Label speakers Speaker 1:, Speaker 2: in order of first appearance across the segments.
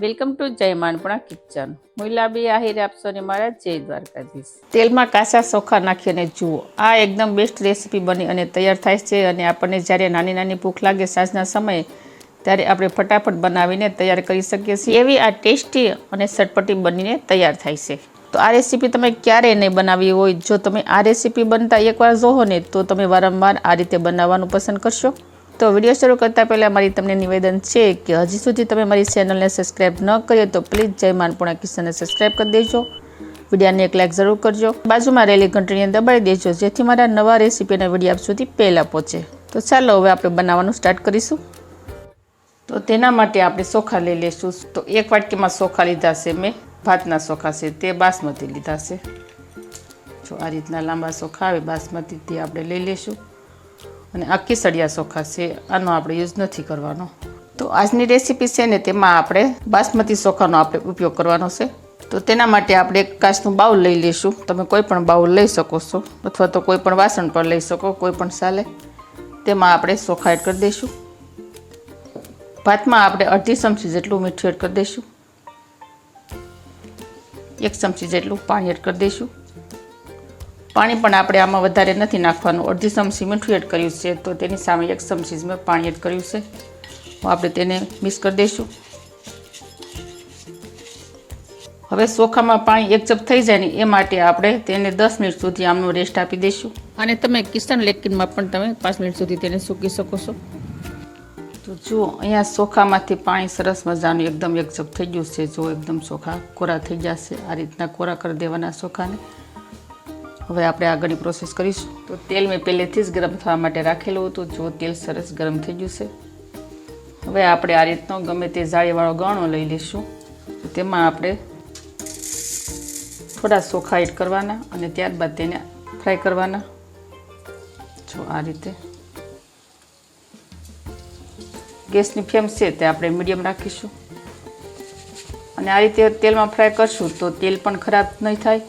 Speaker 1: Welcome to જય માનપણા kitchen. મુલાબી Ahir આપશો ને મારા જય દ્વારકાધીશ. તેલમાં કાચા ચોખા નાખીને જુઓ, આ એકદમ બેસ્ટ રેસીપી બની અને તૈયાર થાય છે. અને આપણને જ્યારે નાની નાની ભૂખ લાગે સાંજના સમયે, ત્યારે આપણે ફટાફટ બનાવીને તૈયાર કરી શકીએ છીએ. એવી આ ટેસ્ટી અને ચટપટી બનીને તૈયાર થાય છે. તો આ રેસીપી તમે ક્યારેય નહીં બનાવી હોય, જો તમે આ રેસીપી બનતા એકવાર જોવો ને તો તમે વારંવાર આ રીતે બનાવવાનું પસંદ કરશો. તો વિડીયો શરૂ કરતાં પહેલાં મારી તમને નિવેદન છે કે હજી સુધી તમે મારી ચેનલને સબસ્ક્રાઈબ ન કરી તો પ્લીઝ જય માનપુણા કિચનને સબસ્ક્રાઈબ કરી દેજો. વિડીયોને એક લાઇક જરૂર કરજો. બાજુમાં રહેલી ઘંટડીને દબાવી દેજો, જેથી મારા નવા રેસીપીના વિડીયો આપ સુધી પહેલાં પહોંચે. તો ચાલો હવે આપણે બનાવવાનું સ્ટાર્ટ કરીશું. તો તેના માટે આપણે ચોખા લઈ લઈશું. તો એક વાટકીમાં ચોખા લીધા છે મેં, ભાતના ચોખા છે, તે બાસમતી લીધા છે. જો આ રીતના લાંબા ચોખા આવે બાસમતી, તે આપણે લઈ લઈશું. અને આ કેસરિયા ચોખા છે, આનો આપણે યુઝ નથી કરવાનો. તો આજની રેસીપી છે ને તેમાં આપણે બાસમતી ચોખાનો આપણે ઉપયોગ કરવાનો છે. તો તેના માટે આપણે એક કાચનું બાઉલ લઈ લઈશું. તમે કોઈ પણ બાઉલ લઈ શકો છો, અથવા તો કોઈ પણ વાસણ પર લઈ શકો, કોઈ પણ ચાલે. તેમાં આપણે ચોખા એડ કરી દઈશું. ભાતમાં આપણે અડધી ચમચી જેટલું મીઠું એડ કરી દઈશું. 1 ચમચી જેટલું પાણી એડ કરી દઈશું. પાણી પણ આપણે આમાં વધારે નથી નાખવાનું, અડધી ચમચી મીઠું એડ કર્યું છે, તો તેની સામે 1 ચમચી મેં પાણી એડ કર્યું છે. આપણે તેને મિક્સ કરી દઈશું. હવે ચોખામાં પાણી એક ચપ થઈ જાય ને એ માટે આપણે તેને 10 મિનિટ સુધી આમનું રેસ્ટ આપી દઈશું. અને તમે કિચન લેકિનમાં પણ તમે 5 મિનિટ સુધી તેને સૂકી શકો છો. તો જુઓ, અહીંયા ચોખામાંથી પાણી સરસ મજાનું એકદમ એક ચપ થઈ ગયું છે. જો એકદમ ચોખા કોરા થઈ જશે, આ રીતના કોરા કરી દેવાના ચોખાને. હવે આપણે આગળની પ્રોસેસ કરીશું. તો તેલ મેં પહેલેથી જ ગરમ થવા માટે રાખેલું હતું. જો તેલ સરસ ગરમ થઈ ગયું છે. હવે આપણે આ રીતનો ગમે તે જાળીવાળો ગાણો લઈ લઈશું. તેમાં આપણે થોડા ચોખા એડ કરવાના અને ત્યારબાદ તેને ફ્રાય કરવાના. જો આ રીતે ગેસની ફ્લેમ છે તે આપણે મીડિયમ રાખીશું. અને આ રીતે તેલમાં ફ્રાય કરશું તો તેલ પણ ખરાબ નહીં થાય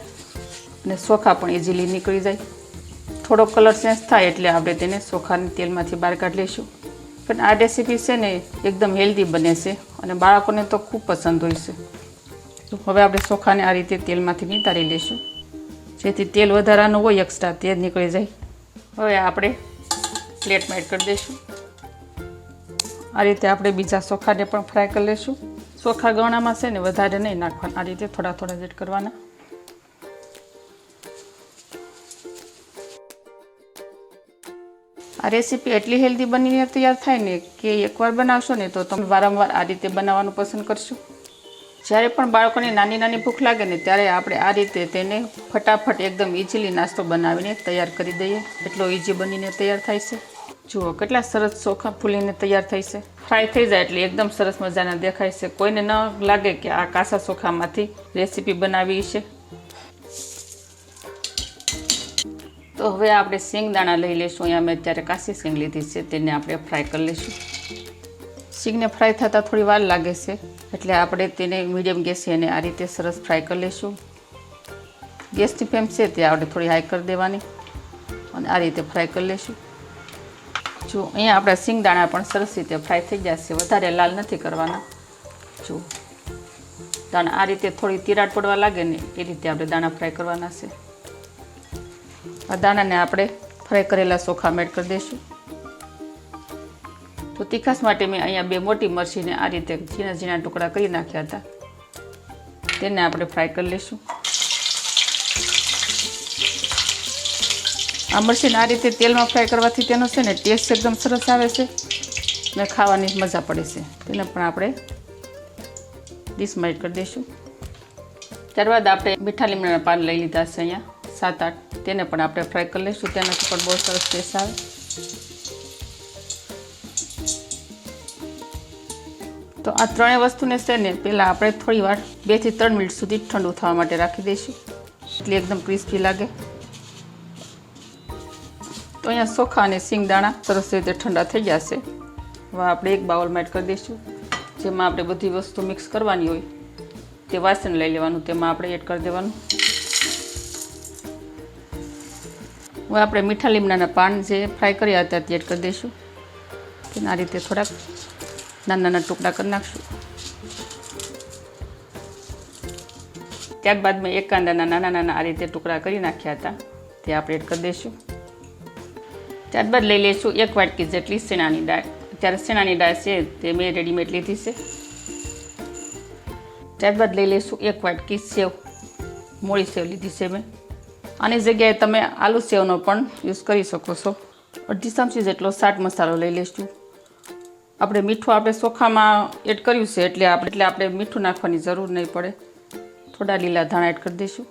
Speaker 1: અને ચોખા પણ ઇઝીલી નીકળી જાય. થોડો કલર ચેન્જ થાય એટલે આપણે તેને ચોખાને તેલમાંથી બહાર કાઢી લઈશું. પણ આ રેસીપી છે ને એકદમ હેલ્ધી બને છે અને બાળકોને તો ખૂબ પસંદ હોય છે. તો હવે આપણે ચોખાને આ રીતે તેલમાંથી નિતારી લઈશું, જેથી તેલ વધારાનું હોય એક્સ્ટ્રા તે નીકળી જાય. હવે આપણે પ્લેટમાં એડ કરી દઈશું. આ રીતે આપણે બીજા ચોખાને પણ ફ્રાય કરી લઈશું. ચોખા ગણામાં છે ને વધારે નહીં નાખવાના, આ રીતે થોડા થોડા એડ કરવાના. આ રેસીપી એટલી હેલ્ધી બનીને તૈયાર થાય ને કે એકવાર બનાવશો ને તો તમે વારંવાર આ રીતે બનાવવાનું પસંદ કરશો. જ્યારે પણ બાળકોને નાની નાની ભૂખ લાગે ને ત્યારે આપણે આ રીતે તેને ફટાફટ એકદમ ઇઝીલી નાસ્તો બનાવીને તૈયાર કરી દઈએ. એટલો ઇઝી બનીને તૈયાર થાય છે. જુઓ કેટલા સરસ ચોખા ફૂલીને તૈયાર થાય છે. ફ્રાય થઈ જાય એટલે એકદમ સરસ મજાના દેખાય છે. કોઈને ન લાગે કે આ કાચા ચોખામાંથી રેસીપી બનાવી છે. તો હવે આપણે સિંગદાણા લઈ લઈશું. અહીંયા મેં અત્યારે કાચી સિંગ લીધી છે, તેને આપણે ફ્રાય કરી લઈશું. સિંગને ફ્રાય થતાં થોડી વાર લાગે છે, એટલે આપણે તેને મીડિયમ ગેસે એને આ રીતે સરસ ફ્રાય કરી લઈશું. ગેસની ફ્લેમ છે તે આપણે થોડી હાઈ કરી દેવાની અને આ રીતે ફ્રાય કરી લઈશું. જો અહીંયા આપણા સિંગદાણા પણ સરસ રીતે ફ્રાય થઈ જશે, વધારે લાલ નથી કરવાના. જો દાણા આ રીતે થોડી તિરાડ પડવા લાગે ને એ રીતે આપણે દાણા ફ્રાય કરવાના છે. આ દાણાને આપણે ફ્રાય કરેલા ચોખામાં એડ કરી દઈશું. તો તીખાસ માટે મેં અહીંયા 2 મોટી મરચીને આ રીતે ઝીણા ઝીણા ટુકડા કરી નાખ્યા હતા, તેને આપણે ફ્રાય કરી લઈશું. આ મરચીને આ રીતે તેલમાં ફ્રાય કરવાથી તેનો છે ને ટેસ્ટ એકદમ સરસ આવે છે અને ખાવાની મજા પડે છે. તેને પણ આપણે ડીશમાં એડ કરી દઈશું. ત્યારબાદ આપણે મીઠા લીમડાના પાન લઈ લીધા છે અહીંયા 7-8, તેને પણ આપણે ફ્રાય કરી લઈશું. તેનાથી પણ બહુ સરસ ટેસ્ટ આવે. તો આ ત્રણેય વસ્તુને છે ને પહેલાં આપણે થોડી વાર 2 થી 3 મિનિટ સુધી ઠંડુ થવા માટે રાખી દઈશું, એટલે એકદમ ક્રિસ્પી લાગે. તો અહીંયા ચોખા અને સિંગદાણા સરસ રીતે ઠંડા થઈ જશે. હવે આપણે એક બાઉલમાં એડ કરી દઈશું, જેમાં આપણે બધી વસ્તુ મિક્સ કરવાની હોય તે વાસણ લઈ લેવાનું, તેમાં આપણે એડ કરી દેવાનું. હવે આપણે મીઠા લીમડાના પાન જે ફ્રાય કર્યા હતા તે એડ કરી દઈશું. આ રીતે થોડાક નાના નાના ટુકડા કરી નાખશું. ત્યારબાદ મેં એક કાંદાના નાના નાના આ રીતે ટુકડા કરી નાખ્યા હતા, તે આપણે એડ કરી દઈશું. ત્યારબાદ લઈ લઈશું 1 વાટકી જેટલી શેણાની દાળ. અત્યારે શેણાની દાળ છે તે મેં રેડીમેડ લીધી છે. ત્યારબાદ લઈ લઈશું 1 વાટકી સેવ, મોળી સેવ લીધી છે મેં. આની જગ્યાએ તમે આલુ સેવનો પણ યુઝ કરી શકો છો. અડધી ચમચી જેટલો ચાટ મસાલો લઈ લઈશું. આપણે મીઠું આપણે ચોખામાં એડ કર્યું છે એટલે આપણે મીઠું નાખવાની જરૂર નહીં પડે. થોડા લીલા ધાણા એડ કરી દઈશું.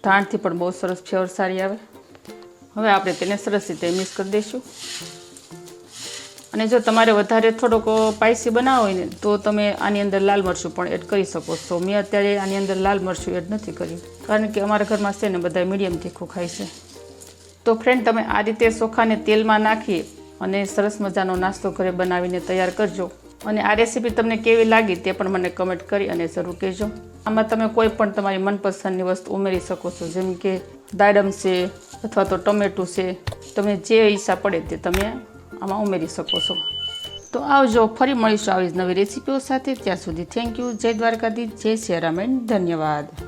Speaker 1: ધાણાથી પણ બહુ સરસ ફ્લેવર સારી આવે. હવે આપણે તેને સરસ રીતે મિક્સ કરી દઈશું. અને જો તમારે વધારે થોડોક સ્પાઈસી બનાવવો હોય ને તો તમે આની અંદર લાલ મરચું પણ એડ કરી શકો છો. મેં અત્યારે આની અંદર લાલ મરચું એડ નથી કર્યું કારણ કે અમારા ઘરમાં છે ને બધા મીડિયમ તીખું ખાય છે. તો ફ્રેન્ડ, તમે આ રીતે ચોખાને તેલમાં નાખી અને સરસ મજાનો નાસ્તો ઘરે બનાવીને તૈયાર કરજો. અને આ રેસીપી તમને કેવી લાગી તે પણ મને કમેન્ટ કરી અને જરૂર કહેજો. આમાં તમે કોઈ પણ તમારી મનપસંદની વસ્તુ ઉમેરી શકો છો, જેમ કે દાડમ છે અથવા તો ટમેટું છે. તમને જે ઈચ્છા પડે તે તમે આમાં ઉમેરી શકો છો. તો આવજો, ફરી મળીશું આવી જ નવી રેસીપીઓ સાથે. ત્યાં સુધી થેન્ક યુ. જય દ્વારકાધીશ, જય સિયારામ, ધન્યવાદ.